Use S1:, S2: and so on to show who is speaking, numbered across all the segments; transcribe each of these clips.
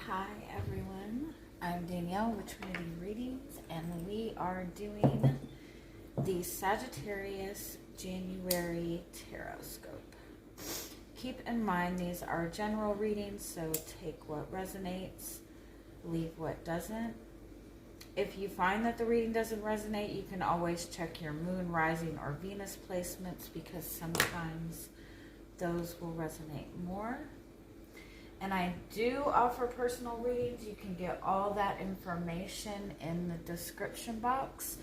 S1: Hi everyone, I'm Danielle with Trinity Readings, and we are doing the Sagittarius January Tarotscope. Keep in mind these are general readings, so take what resonates, leave what doesn't. If you find that the reading doesn't resonate, you can always check your moon, rising, or Venus placements because sometimes those will resonate more. And I do offer personal readings. You can get all that information in the description box.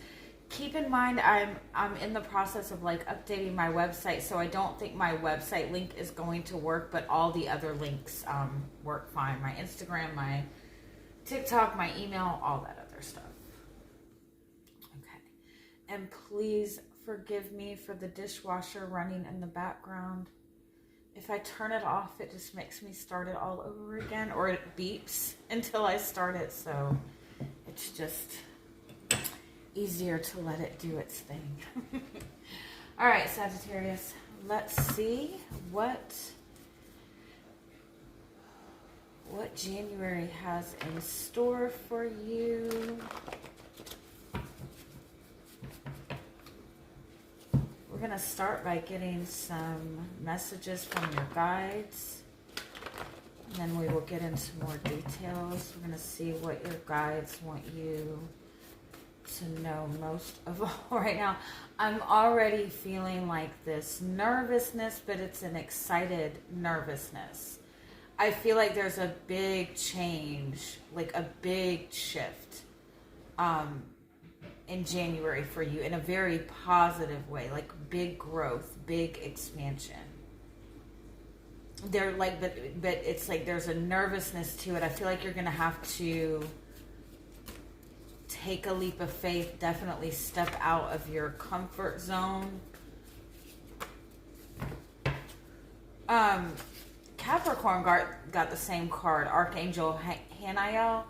S1: Keep in mind, I'm in the process of updating my website, so I don't think my website link is going to work, but all the other links work fine. My Instagram, my TikTok, my email, all that other stuff. Okay. And please forgive me for the dishwasher running in the background. If I turn it off, it just makes me start it all over again, or it beeps until I start it, so it's just easier to let it do its thing. All right, Sagittarius, let's see what January has in store for you. We're going to start by getting some messages from your guides, and then we will get into more details. We're going to see what your guides want you to know most of all right now. I'm already feeling like this nervousness, but it's an excited nervousness. I feel like there's a big change, like a big shift in January for you in a very positive way, like big growth, big expansion. They're like, but it's like there's a nervousness to it. I feel like you're going to have to take a leap of faith, definitely step out of your comfort zone. Capricorn got the same card, Archangel Haniel.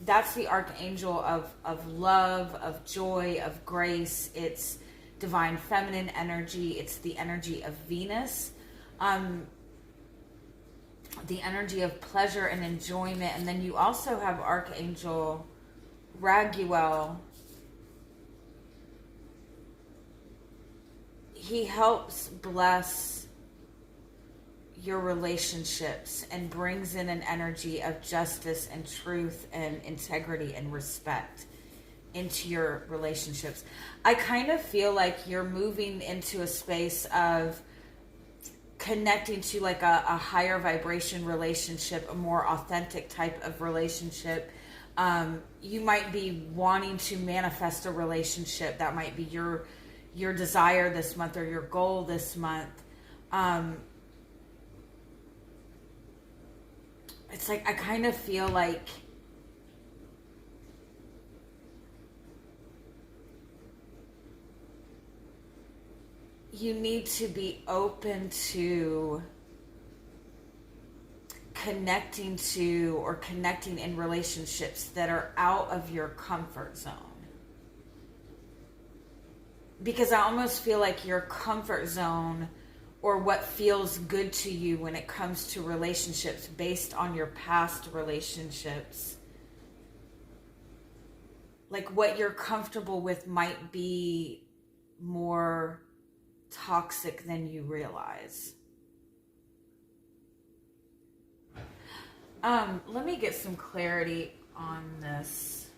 S1: That's the archangel of love, of joy, of grace. It's divine feminine energy. It's the energy of Venus. The energy of pleasure and enjoyment. And then you also have Archangel Raguel. He helps bless your relationships and brings in an energy of justice and truth and integrity and respect into your relationships. I kind of feel like you're moving into a space of connecting to like a higher vibration relationship, a more authentic type of relationship. You might be wanting to manifest a relationship. That might be your desire this month or your goal this month. It's like, I kind of feel like you need to be open to connecting to or connecting in relationships that are out of your comfort zone. Because I almost feel like your comfort zone, or what feels good to you when it comes to relationships based on your past relationships, like what you're comfortable with might be more toxic than you realize. Let me get some clarity on this.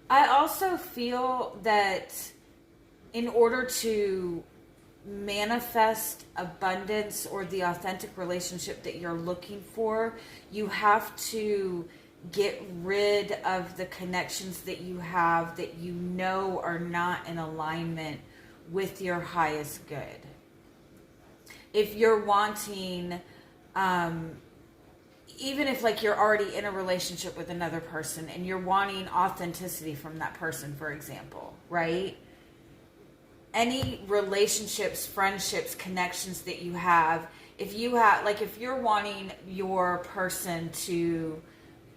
S1: I also feel that in order to manifest abundance or the authentic relationship that you're looking for, you have to get rid of the connections that you have that you know are not in alignment with your highest good. If you're wanting, even if like you're already in a relationship with another person and you're wanting authenticity from that person, for example, right? Any relationships, friendships, connections that you have, if you're wanting your person to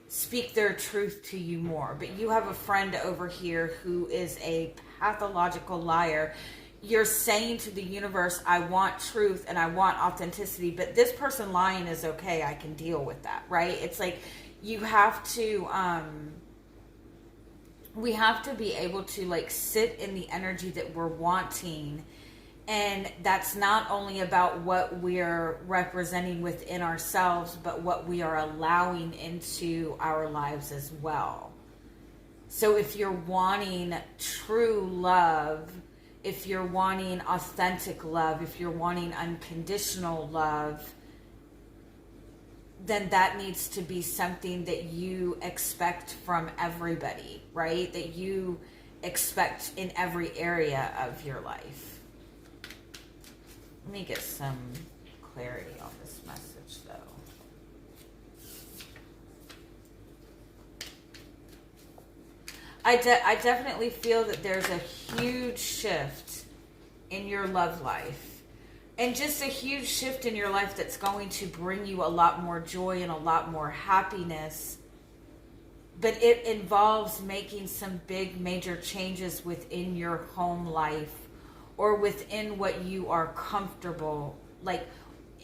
S1: speak their truth to you more, but you have a friend over here who is a pathological liar, you're saying to the universe, I want truth and I want authenticity, but this person lying is okay. I can deal with that, right? It's like you have to, we have to be able to like sit in the energy that we're wanting. And that's not only about what we're representing within ourselves, but what we are allowing into our lives as well. So if you're wanting true love, if you're wanting authentic love, if you're wanting unconditional love, then that needs to be something that you expect from everybody, right? That you expect in every area of your life. Let me get some clarity on this message, though. I definitely feel that there's a huge shift in your love life. And just a huge shift in your life that's going to bring you a lot more joy and a lot more happiness. But it involves making some big major changes within your home life or within what you are comfortable, like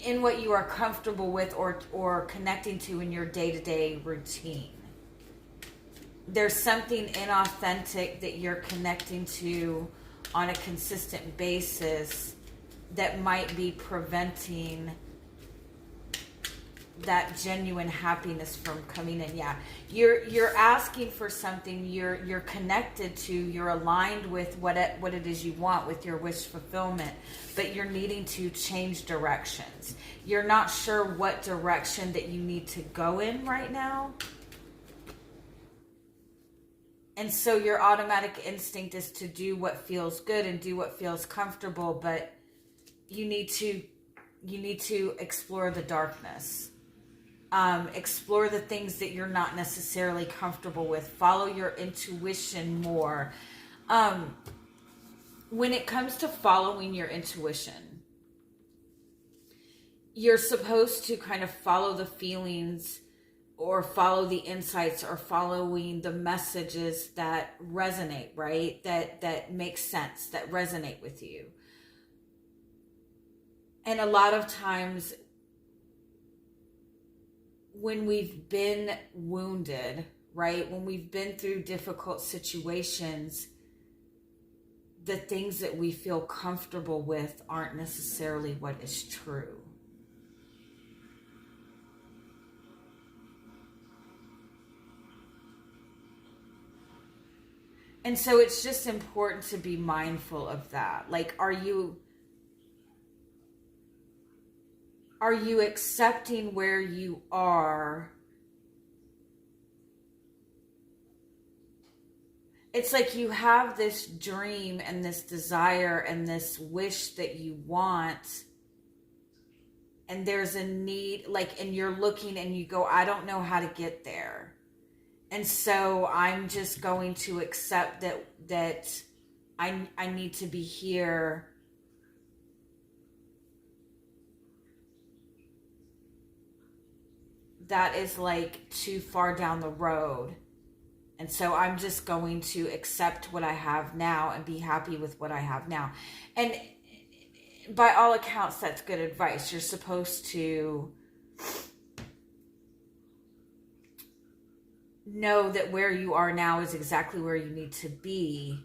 S1: in what you are comfortable with or connecting to in your day-to-day routine. There's something inauthentic that you're connecting to on a consistent basis that might be preventing that genuine happiness from coming in. Yeah, you're asking for something. You're connected to. You're aligned with what it is you want with your wish fulfillment, but you're needing to change directions. You're not sure what direction that you need to go in right now. And so your automatic instinct is to do what feels good and do what feels comfortable, but you need to explore the darkness. Explore the things that you're not necessarily comfortable with. Follow your intuition more. When it comes to following your intuition, you're supposed to kind of follow the feelings or follow the insights or following the messages that resonate, right? That make sense, that resonate with you. And a lot of times when we've been wounded, right? When we've been through difficult situations, the things that we feel comfortable with aren't necessarily what is true. And so it's just important to be mindful of that. Like, are you accepting where you are? It's like you have this dream and this desire and this wish that you want, and there's a need, like, and you're looking and you go, I don't know how to get there. And so I'm just going to accept that I need to be here. That is like too far down the road. And so I'm just going to accept what I have now and be happy with what I have now. And by all accounts, that's good advice. You're supposed to know that where you are now is exactly where you need to be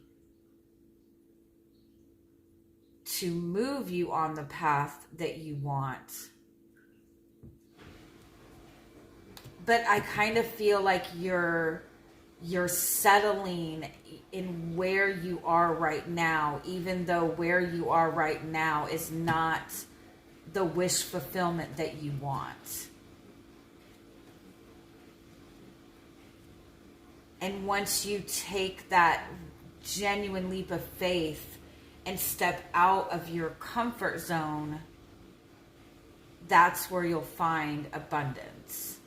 S1: to move you on the path that you want. But I kind of feel like you're settling in where you are right now, even though where you are right now is not the wish fulfillment that you want. And once you take that genuine leap of faith and step out of your comfort zone, that's where you'll find abundance.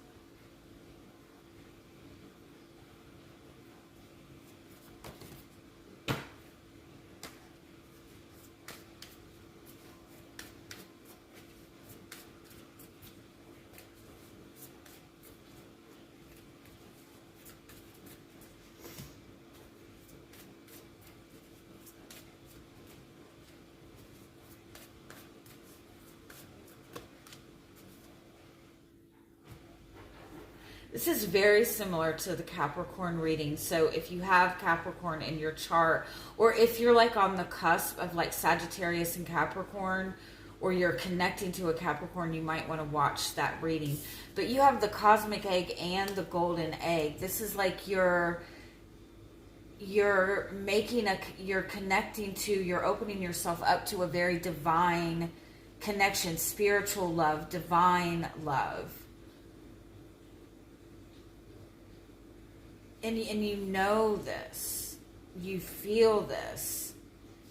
S1: This is very similar to the Capricorn reading. So if you have Capricorn in your chart, or if you're like on the cusp of like Sagittarius and Capricorn, or you're connecting to a Capricorn, you might want to watch that reading. But you have the cosmic egg and the golden egg. This is like you're connecting to, you're opening yourself up to a very divine connection, spiritual love, divine love. And you know this, you feel this,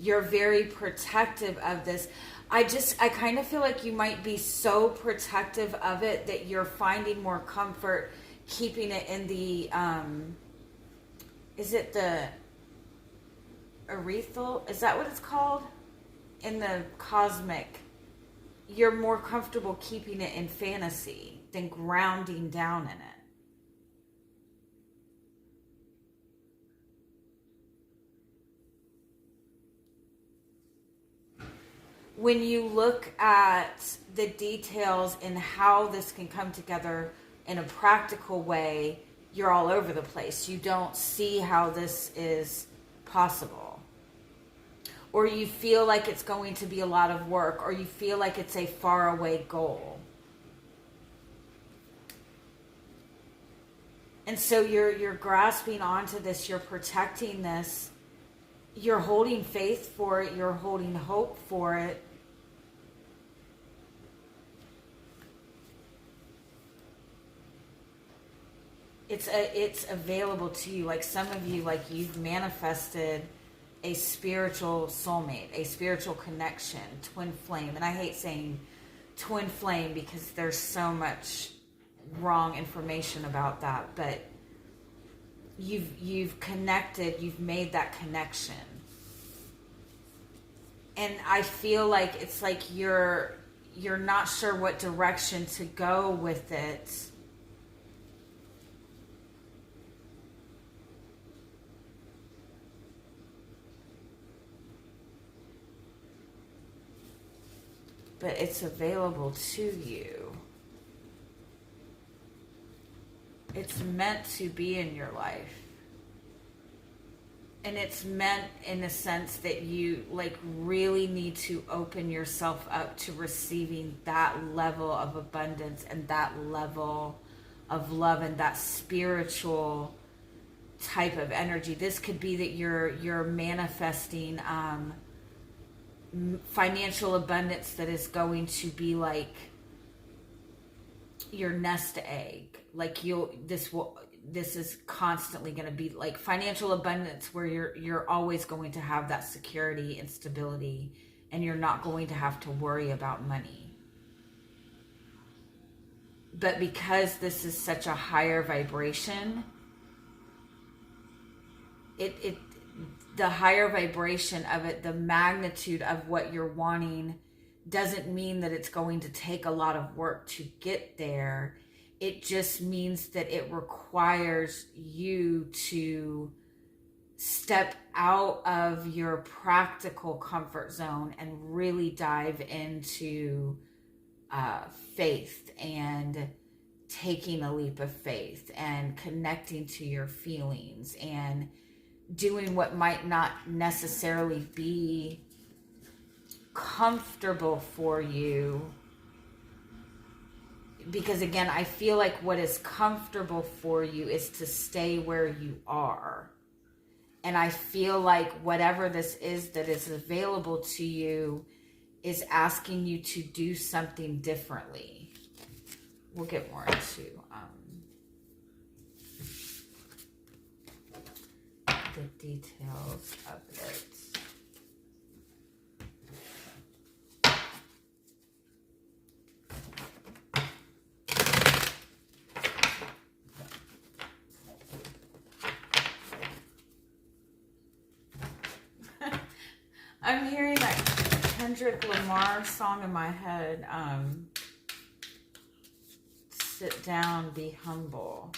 S1: you're very protective of this. I kind of feel like you might be so protective of it that you're finding more comfort keeping it in the, is it the urethral? Is that what it's called? In the cosmic, you're more comfortable keeping it in fantasy than grounding down in it. When you look at the details and how this can come together in a practical way, you're all over the place. You don't see how this is possible. Or you feel like it's going to be a lot of work, or you feel like it's a faraway goal. And so you're grasping onto this, you're protecting this, you're holding faith for it, you're holding hope for it. It's available to you. Like some of you, like you've manifested a spiritual soulmate, a spiritual connection, twin flame. And I hate saying twin flame because there's so much wrong information about that, but you've connected, you've made that connection. And I feel like it's like you're not sure what direction to go with it. But it's available to you. It's meant to be in your life. And it's meant in a sense that you like really need to open yourself up to receiving that level of abundance and that level of love and that spiritual type of energy. This could be that you're manifesting financial abundance that is going to be like your nest egg. Like this is constantly going to be like financial abundance where you're always going to have that security and stability, and you're not going to have to worry about money. But because this is such a higher vibration, the higher vibration of it, the magnitude of what you're wanting, doesn't mean that it's going to take a lot of work to get there. It just means that it requires you to step out of your practical comfort zone and really dive into faith and taking a leap of faith and connecting to your feelings and doing what might not necessarily be comfortable for you. Because again, I feel like what is comfortable for you is to stay where you are. And I feel like whatever this is that is available to you is asking you to do something differently. We'll get more into the details of it. I'm hearing that Kendrick Lamar song in my head. Sit down, be humble.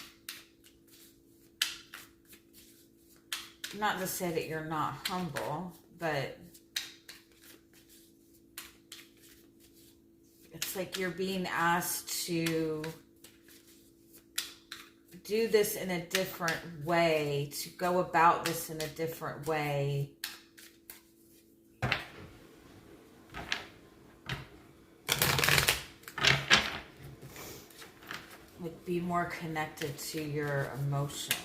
S1: Not to say that you're not humble, but it's like you're being asked to do this in a different way, to go about this in a different way. Like, be more connected to your emotions.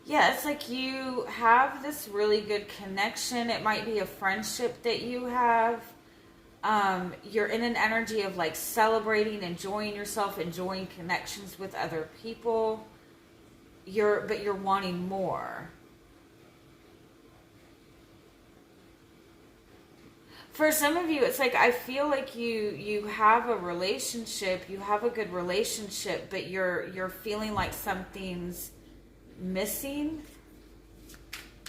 S1: Yeah, it's like you have this really good connection. It might be a friendship that you have. You're in an energy of like celebrating, enjoying yourself, enjoying connections with other people. But you're wanting more. For some of you, it's like, I feel like you have a relationship, you have a good relationship, but you're feeling like something's missing,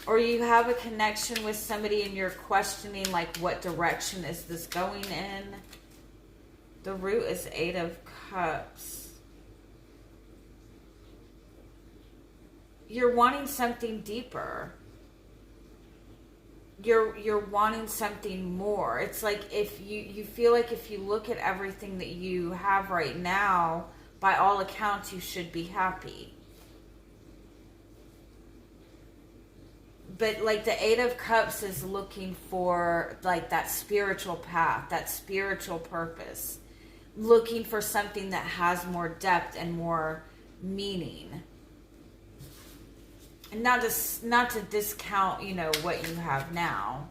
S1: or you have a connection with somebody and you're questioning like, what direction is this going in? The root is 8 of Cups. You're wanting something deeper. You're wanting something more. It's like, if you feel like if you look at everything that you have right now, by all accounts you should be happy. But like the 8 of Cups is looking for like that spiritual path, that spiritual purpose, looking for something that has more depth and more meaning. And not to discount, you know, what you have now.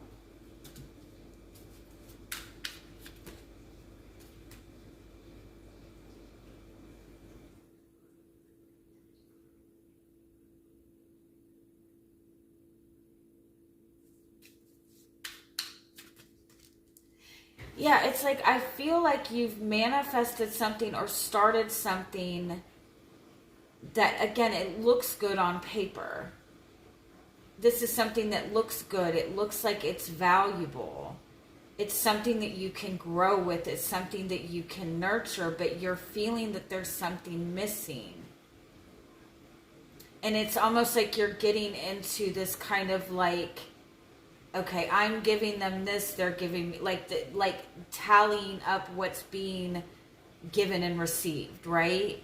S1: Yeah, it's like, I feel like you've manifested something or started something that, again, it looks good on paper. This is something that looks good. It looks like it's valuable. It's something that you can grow with. It's something that you can nurture, but you're feeling that there's something missing. And it's almost like you're getting into this kind of like, okay, I'm giving them this, they're giving me, like tallying up what's being given and received, right?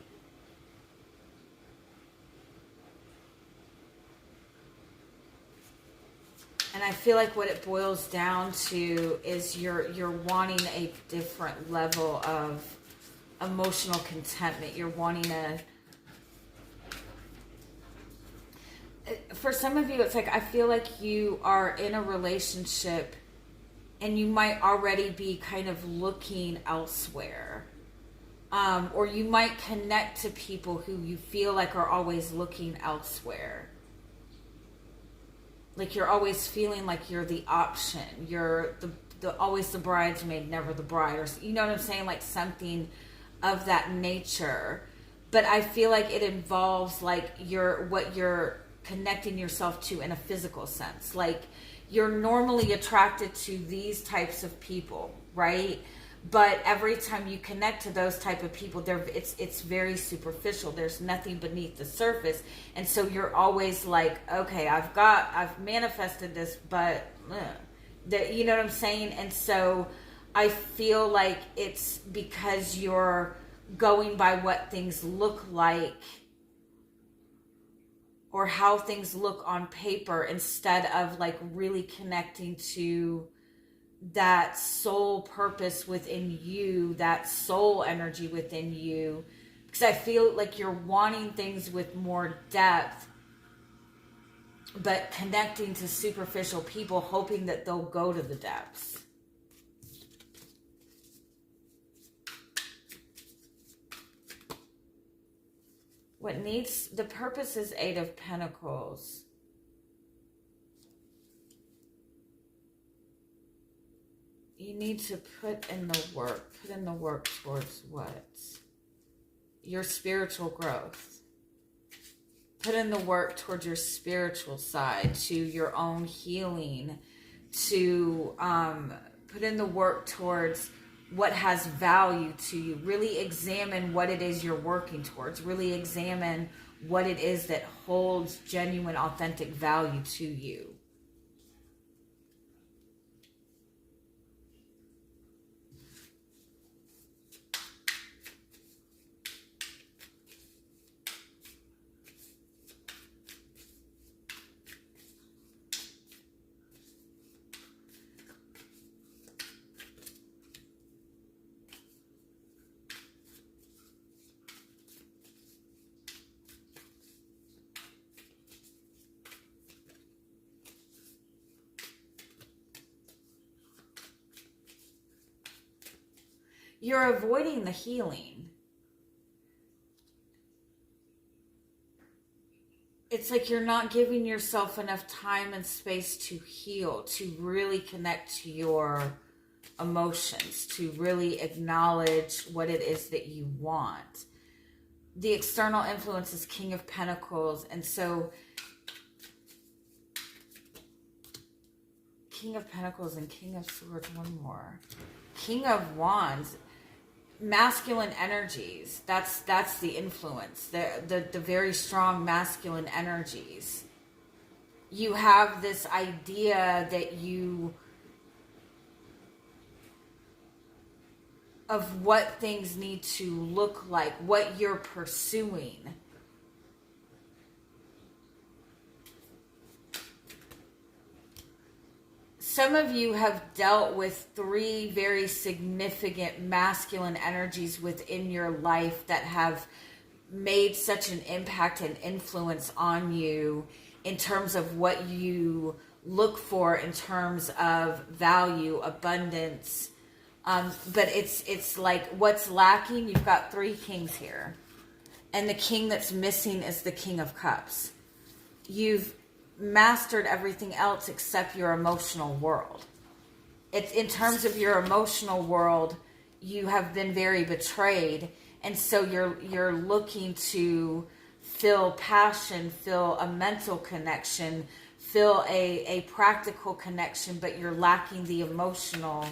S1: And I feel like what it boils down to is you're wanting a different level of emotional contentment. You're wanting for some of you, it's like, I feel like you are in a relationship and you might already be kind of looking elsewhere. Or you might connect to people who you feel like are always looking elsewhere. Like you're always feeling like you're the option. You're always the bridesmaid, never the bride. Or, you know what I'm saying? Like something of that nature. But I feel like it involves like what you're connecting yourself to in a physical sense. Like you're normally attracted to these types of people, right? But every time you connect to those type of people, it's very superficial. There's nothing beneath the surface. And so you're always like, okay, I've manifested this, but you know what I'm saying? And so I feel like it's because you're going by what things look like or how things look on paper, instead of like really connecting to that soul purpose within you, that soul energy within you. Because I feel like you're wanting things with more depth, but connecting to superficial people, hoping that they'll go to the depths. What needs, the purpose is 8 of Pentacles. You need to put in the work towards what? Your spiritual growth. Put in the work towards your spiritual side, to your own healing, to put in the work towards what has value to you. Really examine what it is you're working towards. Really examine what it is that holds genuine, authentic value to you. You're avoiding the healing. It's like you're not giving yourself enough time and space to heal, to really connect to your emotions, to really acknowledge what it is that you want. The external influence is King of Pentacles, and so King of Pentacles and King of Swords, one more. King of Wands. Masculine energies, that's the influence, the very strong masculine energies. You have this idea that of what things need to look like, what you're pursuing. Some of you have dealt with 3 very significant masculine energies within your life that have made such an impact and influence on you in terms of what you look for in terms of value, abundance. But it's like what's lacking, you've got 3 kings here. And the king that's missing is the King of Cups. You've mastered everything else except your emotional world. It's in terms of your emotional world, you have been very betrayed, and so you're looking to feel passion, feel a mental connection, feel a practical connection, but you're lacking the emotional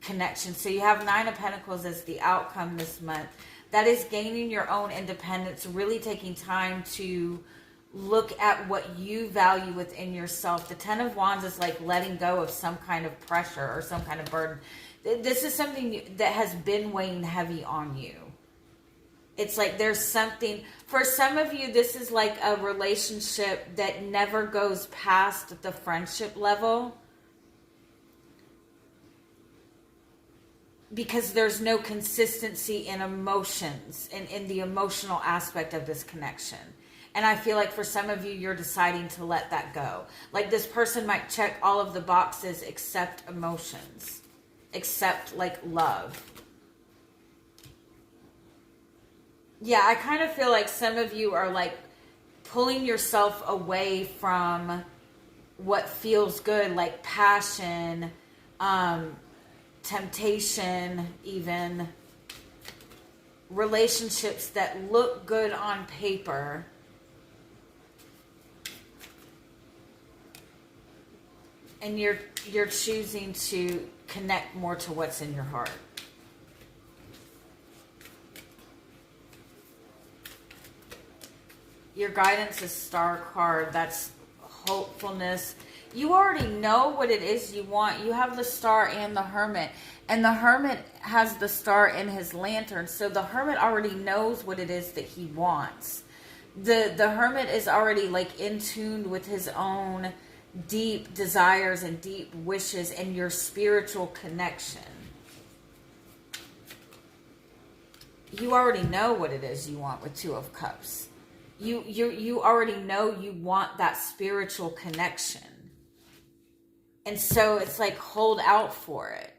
S1: connection. So you have 9 of Pentacles as the outcome this month. That is gaining your own independence, really taking time to look at what you value within yourself. The 10 of Wands is like letting go of some kind of pressure or some kind of burden. This is something that has been weighing heavy on you. It's like there's something, for some of you, this is like a relationship that never goes past the friendship level, because there's no consistency in emotions, in the emotional aspect of this connection. And I feel like for some of you, you're deciding to let that go. Like this person might check all of the boxes except emotions, except like love. Yeah, I kind of feel like some of you are like pulling yourself away from what feels good, like passion, temptation, even relationships that look good on paper. And you're choosing to connect more to what's in your heart. Your guidance is Star card. That's hopefulness. You already know what it is you want. You have the Star and the Hermit. And the Hermit has the Star in his lantern. So the Hermit already knows what it is that he wants. The Hermit is already like in tune with his own deep desires and deep wishes and your spiritual connection. You already know what it is you want with 2 of Cups. You already know you want that spiritual connection. And so it's like hold out for it.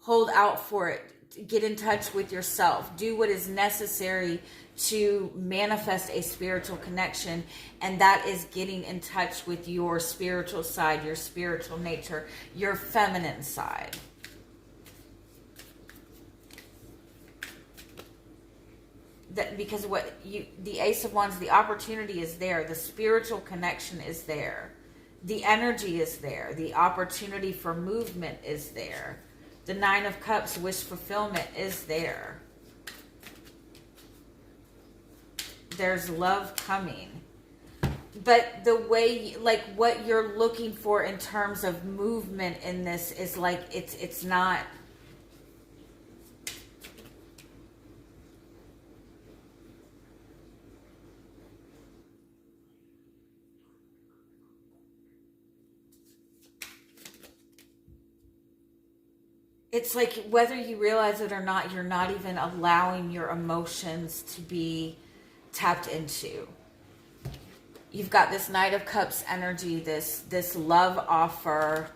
S1: Hold out for it. Get in touch with yourself. Do what is necessary to manifest a spiritual connection, and that is getting in touch with your spiritual side, your spiritual nature, your feminine side. That because the Ace of Wands, the opportunity is there, the spiritual connection is there. The energy is there. The opportunity for movement is there. The Nine of Cups, wish fulfillment, is there. There's love coming. But the way, like, what you're looking for in terms of movement in this is like, it's not... It's like, whether you realize it or not, you're not even allowing your emotions to be tapped into. You've got this Knight of Cups energy, this love offer,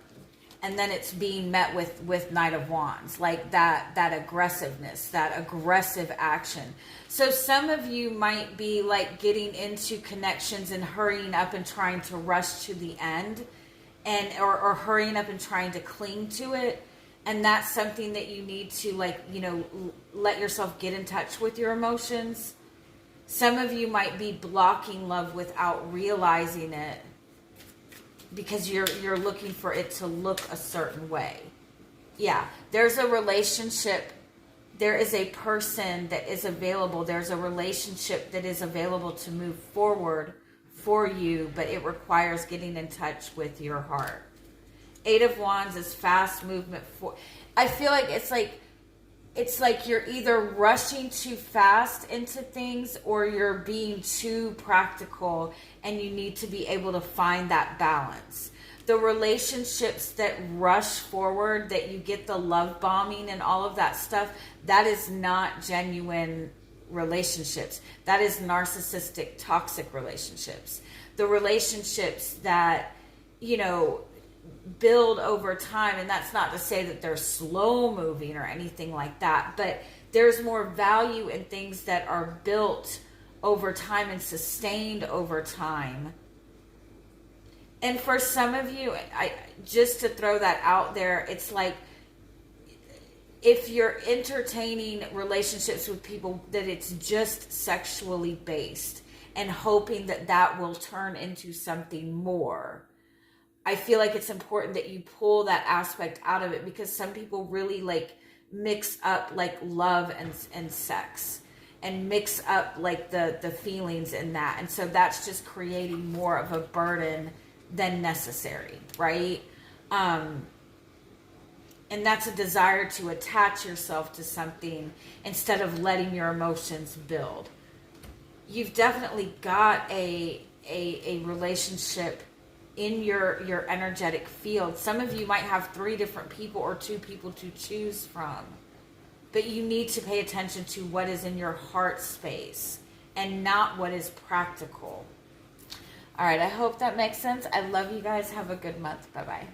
S1: and then it's being met with Knight of Wands, like that aggressiveness, that aggressive action. So some of you might be like getting into connections and hurrying up and trying to rush to the end, and or hurrying up and trying to cling to it. And that's something that you need to, like, you know, let yourself get in touch with your emotions. Some of you might be blocking love without realizing it because you're looking for it to look a certain way. Yeah, there's a relationship. There is a person that is available. There's a relationship that is available to move forward for you, but it requires getting in touch with your heart. Eight of Wands is fast movement. I feel like it's like you're either rushing too fast into things or you're being too practical, and you need to be able to find that balance. The relationships that rush forward, that you get the love bombing and all of that stuff, that is not genuine relationships. That is narcissistic, toxic relationships. The relationships that, you know, build over time, and that's not to say that they're slow moving or anything like that, but there's more value in things that are built over time and sustained over time. And for some of you, I just to throw that out there, it's like, if you're entertaining relationships with people that it's just sexually based and hoping that that will turn into something more, I feel like it's important that you pull that aspect out of it, because some people really like mix up like love and sex, and mix up like the feelings in that. And so that's just creating more of a burden than necessary, right? And that's a desire to attach yourself to something instead of letting your emotions build. You've definitely got a relationship in your energetic field. Some of you might have 3 different people or 2 people to choose from, but you need to pay attention to what is in your heart space and not what is practical. All right, I hope that makes sense. I love you guys. Have a good month. Bye-bye.